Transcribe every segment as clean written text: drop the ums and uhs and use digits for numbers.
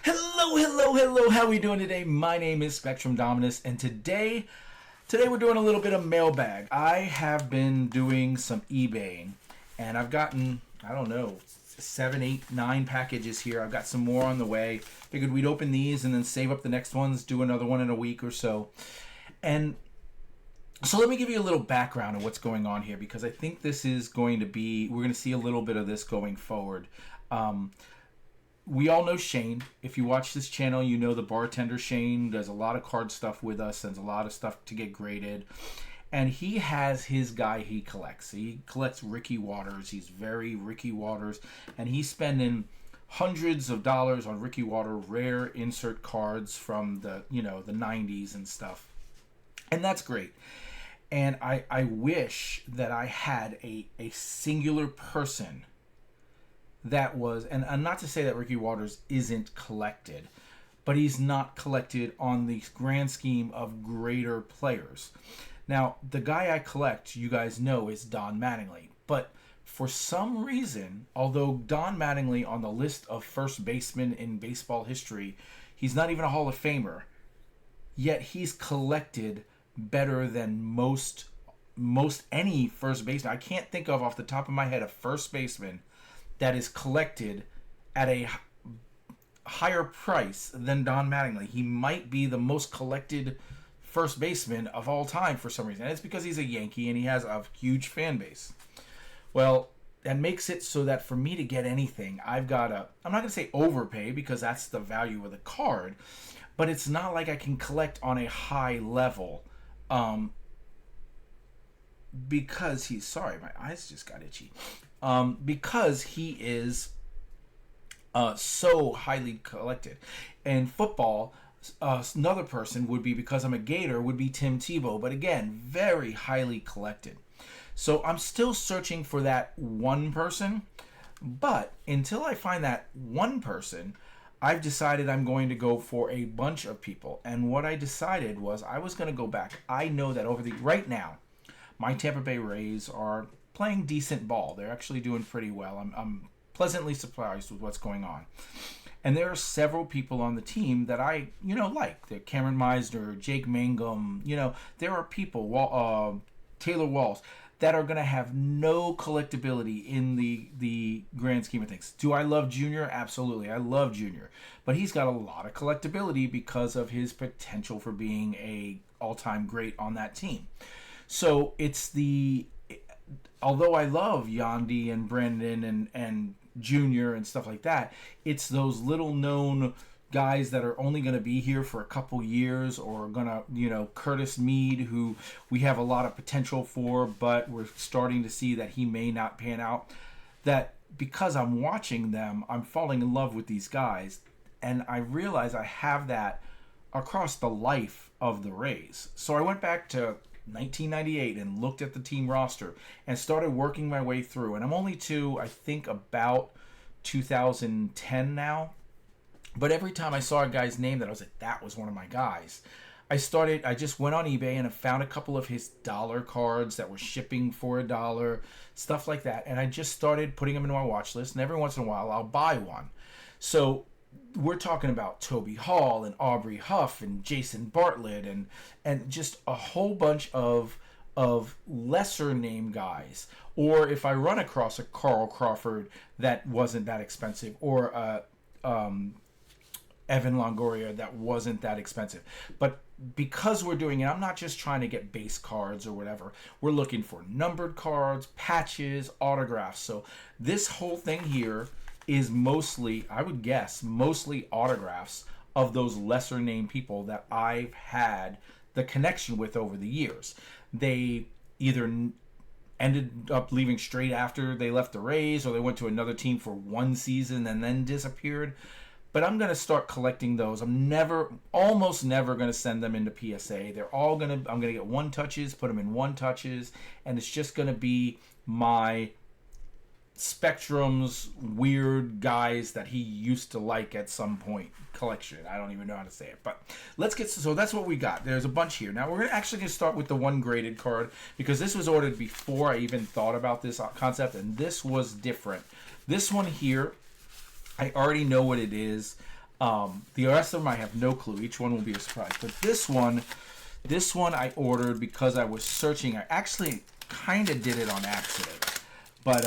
Hello. How we doing today? My name is Spectrum Dominus, and today we're doing a little bit of mailbag. I have been doing some eBaying, and I've gotten, I don't know, 7, 8, 9 packages here. I've got some more on the way. Figured we'd open these and then save up the next ones, do another one in a week or so. And so let me give you a little background of what's going on here, because I think this is going to be, we're going to see a little bit of this going forward. We all know Shane. If you watch this channel, you know the bartender Shane does a lot of card stuff with us, sends a lot of stuff to get graded. And he has his guy he collects. He collects Ricky Waters. He's very Ricky Waters. And he's spending hundreds of dollars on Ricky Water rare insert cards from the 90s and stuff. And that's great. And I wish that I had a singular person that was, and not to say that Ricky Waters isn't collected, but he's not collected on the grand scheme of greater players. Now, the guy I collect, you guys know, is Don Mattingly. But for some reason, although Don Mattingly on the list of first basemen in baseball history, he's not even a Hall of Famer, yet he's collected better than most any first baseman. I can't think of off the top of my head a first baseman that is collected at a higher price than Don Mattingly. He might be the most collected first baseman of all time for some reason. And it's because he's a Yankee and he has a huge fan base. Well, that makes it so that for me to get anything, I've got to, I'm not going to say overpay because that's the value of the card, but it's not like I can collect on a high level because he's, sorry, my eyes just got itchy. Because he is so highly collected. In football, another person would be, because I'm a Gator, would be Tim Tebow, but again, very highly collected. So I'm still searching for that one person, but until I find that one person, I've decided I'm going to go for a bunch of people. And what I decided was I was going to go back. I know that right now, my Tampa Bay Rays are playing decent ball. They're actually doing pretty well. I'm pleasantly surprised with what's going on. And there are several people on the team that I, like. They're Cameron Meisner, Jake Mangum. There are people, Taylor Walls, that are going to have no collectability in the grand scheme of things. Do I love Junior? Absolutely. I love Junior. But he's got a lot of collectability because of his potential for being a all-time great on that team. So it's although I love Yandy and Brandon and Junior and stuff like that, it's those little known guys that are only going to be here for a couple years, or going to, Curtis Mead, who we have a lot of potential for, but we're starting to see that he may not pan out. That because I'm watching them, I'm falling in love with these guys, and I realize I have that across the life of the Rays. So I went back to 1998 and looked at the team roster and started working my way through, and I'm only to, I think, about 2010 now. But every time I saw a guy's name that I was like, that was one of my guys, I just went on eBay and I found a couple of his dollar cards that were shipping for $1, stuff like that, and I just started putting them into my watch list, and every once in a while I'll buy one. So we're talking about Toby Hall and Aubrey Huff and Jason Bartlett and just a whole bunch of lesser name guys. Or if I run across a Carl Crawford that wasn't that expensive, or Evan Longoria that wasn't that expensive. But because we're doing it, I'm not just trying to get base cards or whatever. We're looking for numbered cards, patches, autographs. So this whole thing here is mostly, I would guess, mostly autographs of those lesser named people that I've had the connection with over the years. They either ended up leaving straight after they left the Rays, or they went to another team for one season and then disappeared. But I'm going to start collecting those. I'm almost never going to send them into PSA. I'm going to get one touches, put them in one touches, and it's just going to be my Spectrum's weird guys that he used to like at some point collection. I don't even know how to say it, but let's get, so that's what we got. There's a bunch here. Now we're actually going to start with the one graded card, because this was ordered before I even thought about this concept, and this was different. This one here, I already know what it is. The rest of them I have no clue. Each one will be a surprise. But this one I ordered because I was searching. I actually kind of did it on accident, but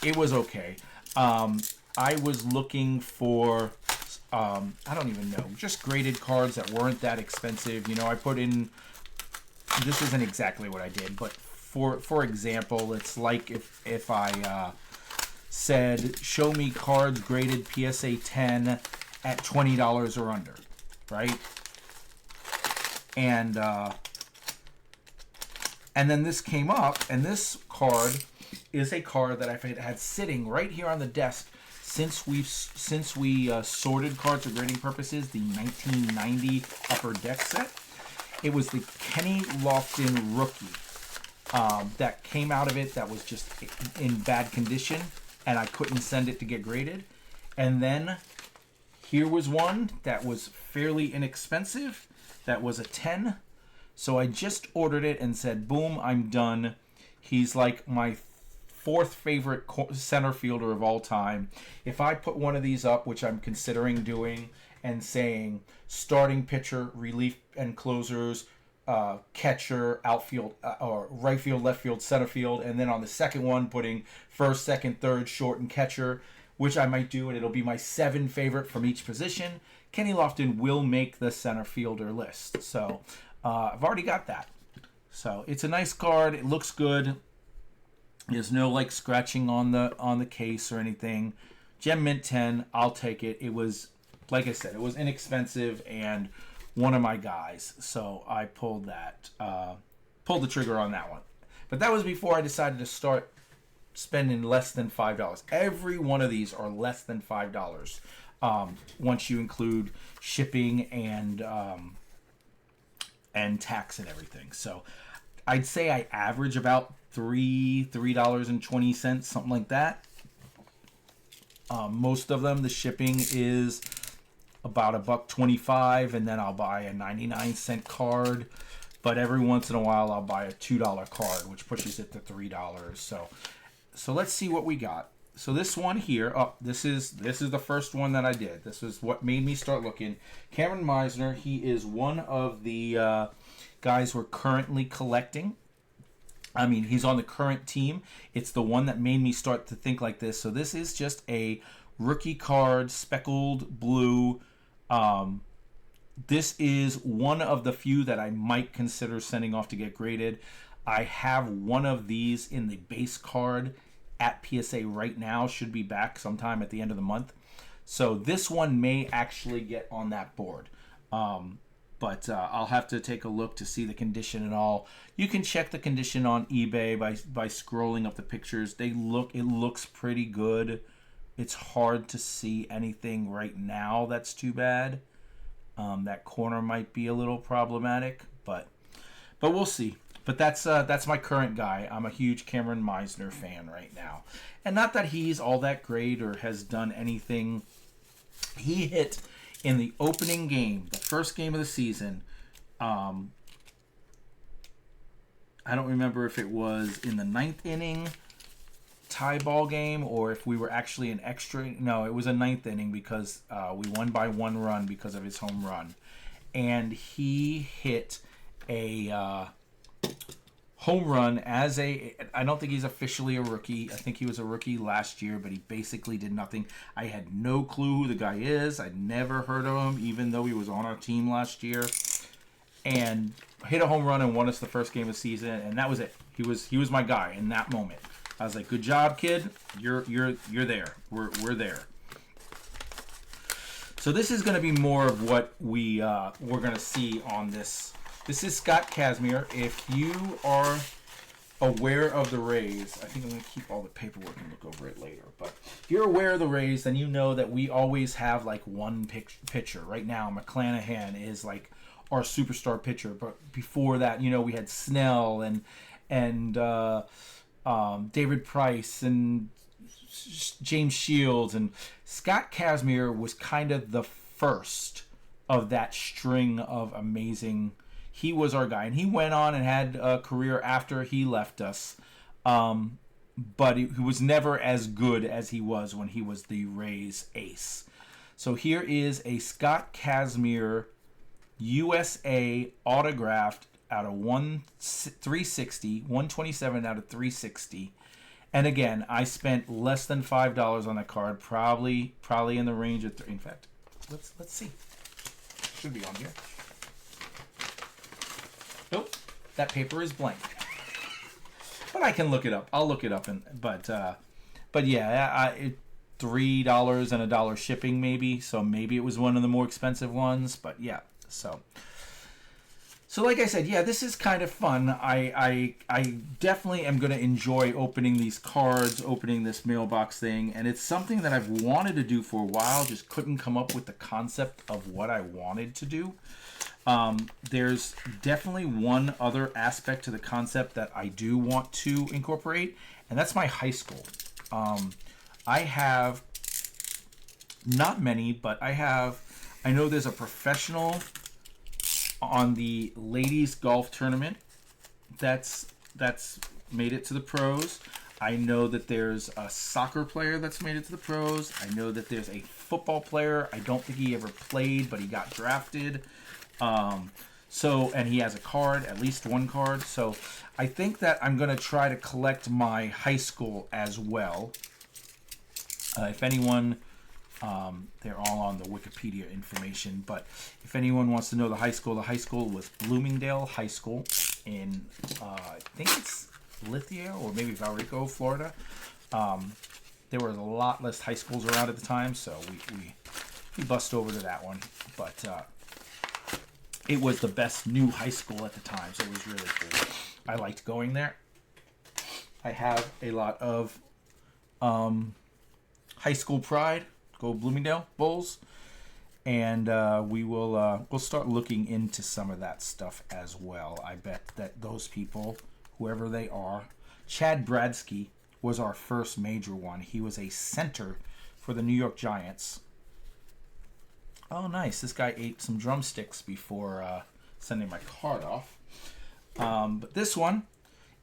it was okay. I was looking for, I don't even know, just graded cards that weren't that expensive. You know, I put in, this isn't exactly what I did, but for example, it's like if I said, show me cards graded PSA 10 at $20 or under, right? And then this came up, and this card is a card that I've had sitting right here on the desk since we sorted cards for grading purposes, the 1990 Upper Deck set. It was the Kenny Lofton rookie that came out of it that was just in bad condition, and I couldn't send it to get graded. And then here was one that was fairly inexpensive, that was a 10. So I just ordered it and said, boom, I'm done. He's like my fourth favorite center fielder of all time. If I put one of these up, which I'm considering doing, and saying starting pitcher, relief and closers, catcher, outfield, or right field, left field, center field, and then on the second one putting first, second, third, short, and catcher, which I might do, and it'll be my 7 favorite from each position, Kenny Lofton will make the center fielder list. So I've already got that. So it's a nice card. It looks good. There's no like scratching on the case or anything. Gem Mint 10, I'll take it. It was, like I said, it was inexpensive and one of my guys. So I pulled the trigger on that one. But that was before I decided to start spending less than $5. Every one of these are less than $5 once you include shipping and tax and everything. So I'd say I average about $3.20, something like that. Most of them, the shipping is about $1.25, and then I'll buy a 99-cent card. But every once in a while, I'll buy a $2 card, which pushes it to $3. So let's see what we got. So this one here, this is the first one that I did. This is what made me start looking. Cameron Meisner, he is one of the guys we're currently collecting. I mean, he's on the current team. It's the one that made me start to think like this. So this is just a rookie card, speckled blue. This is one of the few that I might consider sending off to get graded. I have one of these in the base card at PSA right now. Should be back sometime at the end of the month. So this one may actually get on that board. But I'll have to take a look to see the condition and all. You can check the condition on eBay by scrolling up the pictures. It looks pretty good. It's hard to see anything right now that's too bad. That corner might be a little problematic, but we'll see. But that's my current guy. I'm a huge Cameron Meisner fan right now. And not that he's all that great or has done anything. He hit in the opening game, the first game of the season. I don't remember if it was in the 9th inning tie ball game or if we were actually an extra. No, it was a 9th inning because we won by 1 run because of his home run. And he hit a home run as I don't think he's officially a rookie. I think he was a rookie last year, but he basically did nothing. I had no clue who the guy is. I'd never heard of him, even though he was on our team last year. And hit a home run and won us the first game of the season, and that was it. He was my guy in that moment. I was like, good job, kid. You're there. We're there. So this is going to be more of what we're going to see on this. This is Scott Kazmir. If you are aware of the Rays, I think I'm going to keep all the paperwork and look over it later. But if you're aware of the Rays, then you know that we always have like one pitcher. Right now, McClanahan is like our superstar pitcher. But before that, you know, we had Snell and David Price and James Shields. And Scott Kazmir was kind of the first of that string of amazing. He was our guy, and he went on and had a career after he left us. But he was never as good as he was when he was the Rays ace. So here is a Scott Kazmir USA autographed out of 360, 127 out of 360. And again, I spent less than $5 on that card, probably in the range of in fact, let's see. Should be on here. Nope, that paper is blank. But I can look it up. I'll look it up, but yeah, $3 and $1 shipping maybe. So maybe it was one of the more expensive ones. But yeah, so like I said, yeah, this is kind of fun. I definitely am going to enjoy opening these cards, opening this mailbox thing, and it's something that I've wanted to do for a while. Just couldn't come up with the concept of what I wanted to do. There's definitely one other aspect to the concept that I do want to incorporate, and that's my high school. I have not many, but I know there's a professional on the ladies golf tournament that's made it to the pros. I know that there's a soccer player that's made it to the pros. I know that there's a football player. I don't think he ever played, but he got drafted. And he has a card, at least one card. So I think that I'm going to try to collect my high school as well. If anyone, they're all on the Wikipedia information, but if anyone wants to know the high school was Bloomingdale High School in, I think it's Lithia or maybe Valrico, Florida. There were a lot less high schools around at the time, so we bust over to that one. But it was the best new high school at the time, so it was really cool. I liked going there. I have a lot of high school pride. Go Bloomingdale Bulls, and we'll start looking into some of that stuff as well. I bet that those people, whoever they are, Chad Bradsky was our first major one. He was a center for the New York Giants. Oh, nice. This guy ate some drumsticks before sending my card off. But this one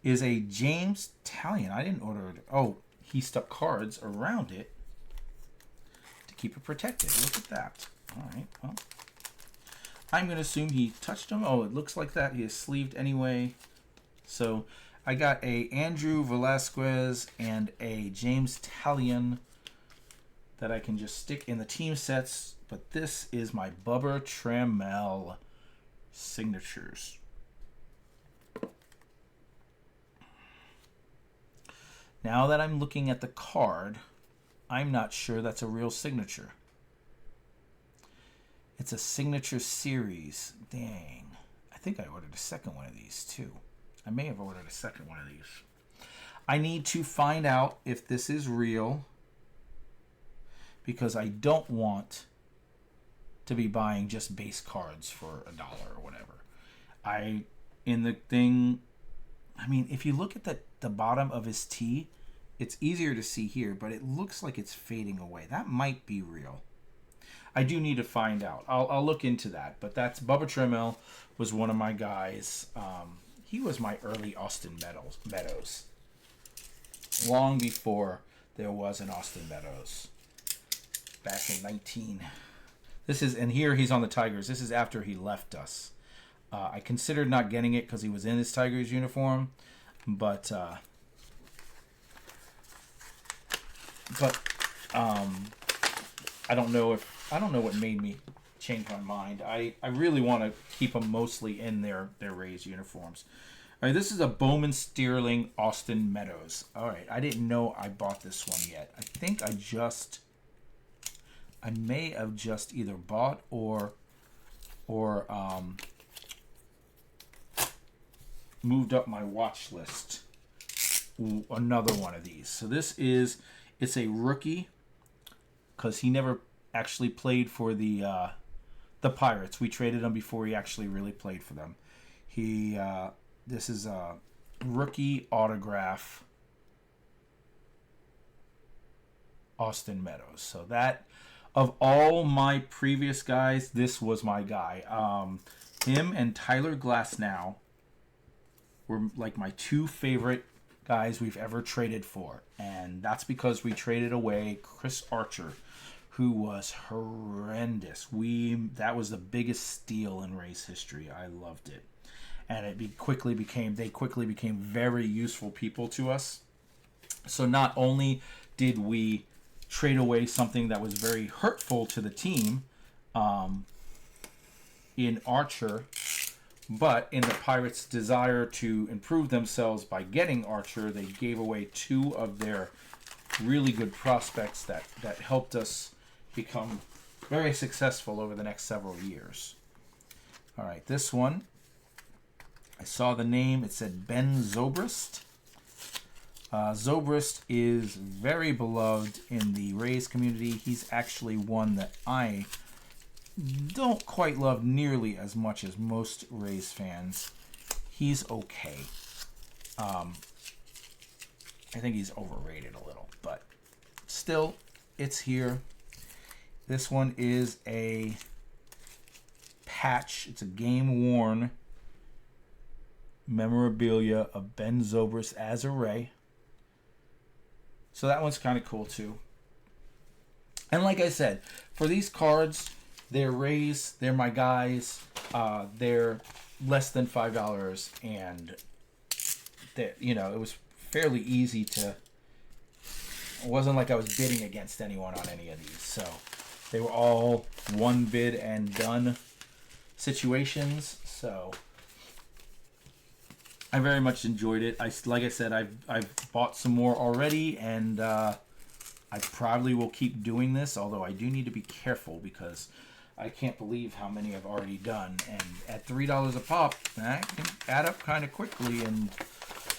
is a James Talion. I didn't order it. Oh, he stuck cards around it to keep it protected. Look at that. All right. Well, I'm going to assume he touched them. Oh, it looks like that. He is sleeved anyway. So I got a Andrew Velasquez and a James Talion that I can just stick in the team sets. But this is my Bubba Trammell signatures. Now that I'm looking at the card, I'm not sure that's a real signature. It's a signature series. Dang. I think I ordered a second one of these too. I may have ordered a second one of these. I need to find out if this is real, because I don't want to be buying just base cards for $1 or whatever. If you look at the bottom of his tee, it's easier to see here, but it looks like it's fading away. That might be real. I do need to find out. I'll look into that. But that's Bubba Trammell was one of my guys. He was my early Austin Meadows. Long before there was an Austin Meadows. Back in 19. And here he's on the Tigers. This is after he left us. I considered not getting it because he was in his Tigers uniform, but I don't know what made me change my mind. I really want to keep them mostly in their Rays uniforms. All right, this is a Bowman Sterling Austin Meadows. All right, I didn't know I bought this one yet. I think I may have just either bought or moved up my watch list another one of these. So it's a rookie because he never actually played for the Pirates. We traded him before he actually really played for them. This is a rookie autograph Austin Meadows. So that, of all my previous guys, this was my guy. Him and Tyler Glasnow were like my two favorite guys we've ever traded for. And that's because we traded away Chris Archer, who was horrendous. That was the biggest steal in Rays history. I loved it. And they quickly became very useful people to us. So not only did we trade away something that was very hurtful to the team in Archer, but in the Pirates' desire to improve themselves by getting Archer, they gave away 2 of their really good prospects that helped us become very successful over the next several years. All right, this one, I saw the name. It said Ben Zobrist. Zobrist is very beloved in the Rays community. He's actually one that I don't quite love nearly as much as most Rays fans. He's okay. I think he's overrated a little, but still, it's here. This one is a patch. It's a game-worn memorabilia of Ben Zobrist as a Ray. So that one's kind of cool too. And like I said, for these cards, they're Rays, they're my guys, they're less than $5, and it was fairly easy to. It wasn't like I was bidding against anyone on any of these, so they were all one bid and done situations. So I very much enjoyed it. Like I said, I've bought some more already, and I probably will keep doing this. Although I do need to be careful because I can't believe how many I've already done. And at $3 a pop, that can add up kind of quickly. And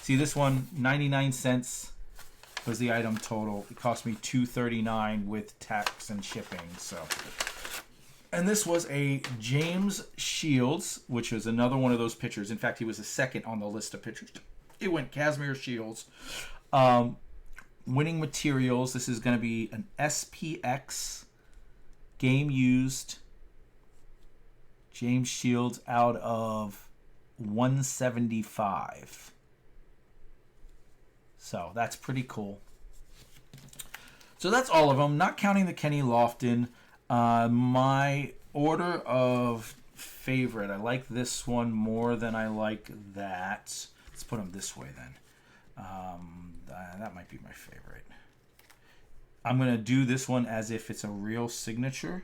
see, this one, 99 cents was the item total. It cost me $2.39 with tax and shipping. So. And this was a James Shields, which was another one of those pitchers. In fact, he was the second on the list of pitchers. It went Kazmir Shields. Winning materials. This is going to be an SPX game used James Shields out of 175. So that's pretty cool. So that's all of them, not counting the Kenny Lofton. My order of favorite, I like this one more than I like that. Let's put them this way then. That might be my favorite. I'm going to do this one as if it's a real signature.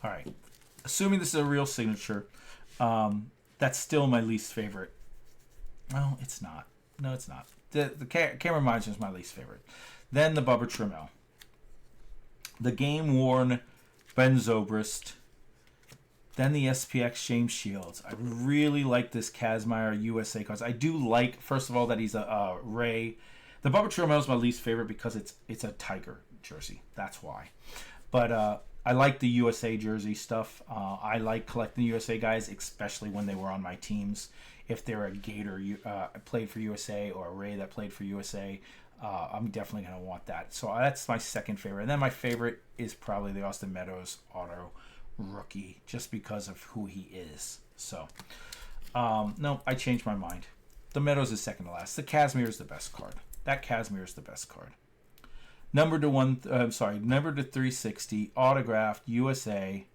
All right. Assuming this is a real signature, that's still my least favorite. Well, it's not. No, it's not. The Cameron Miser is my least favorite. Then the Bubba Trammell. The game-worn Ben Zobrist. Then the SPX James Shields. I really like this Kazmir USA cards. I do like, first of all, that he's a Ray. The Bubba Trammell is my least favorite because it's a Tiger jersey. That's why. But I like the USA jersey stuff. I like collecting USA guys, especially when they were on my teams. If they're a Gator played for USA or a Ray that played for USA, I'm definitely going to want that. So that's my second favorite. And then my favorite is probably the Austin Meadows auto rookie, just because of who he is. So, no, I changed my mind. The Meadows is second to last. The Kazmir is the best card. That Kazmir is the best card. Number to 360, autographed USA,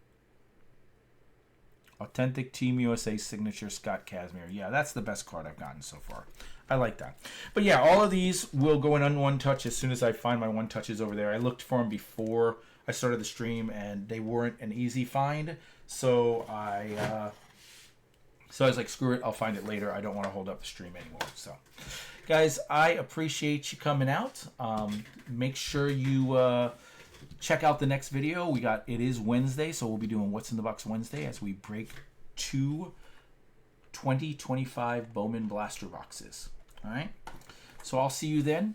authentic Team USA signature Scott Kazmir. Yeah, that's the best card I've gotten so far. I like that. But yeah, all of these will go in on one touch as soon as I find my one touches over there. I looked for them before I started the stream, and they weren't an easy find. So I was like, screw it, I'll find it later. I don't want to hold up the stream anymore. So, guys, I appreciate you coming out. Make sure you check out the next video. It is Wednesday, so we'll be doing What's in the Box Wednesday as we break 2 2025 Bowman Blaster boxes. All right. So I'll see you then.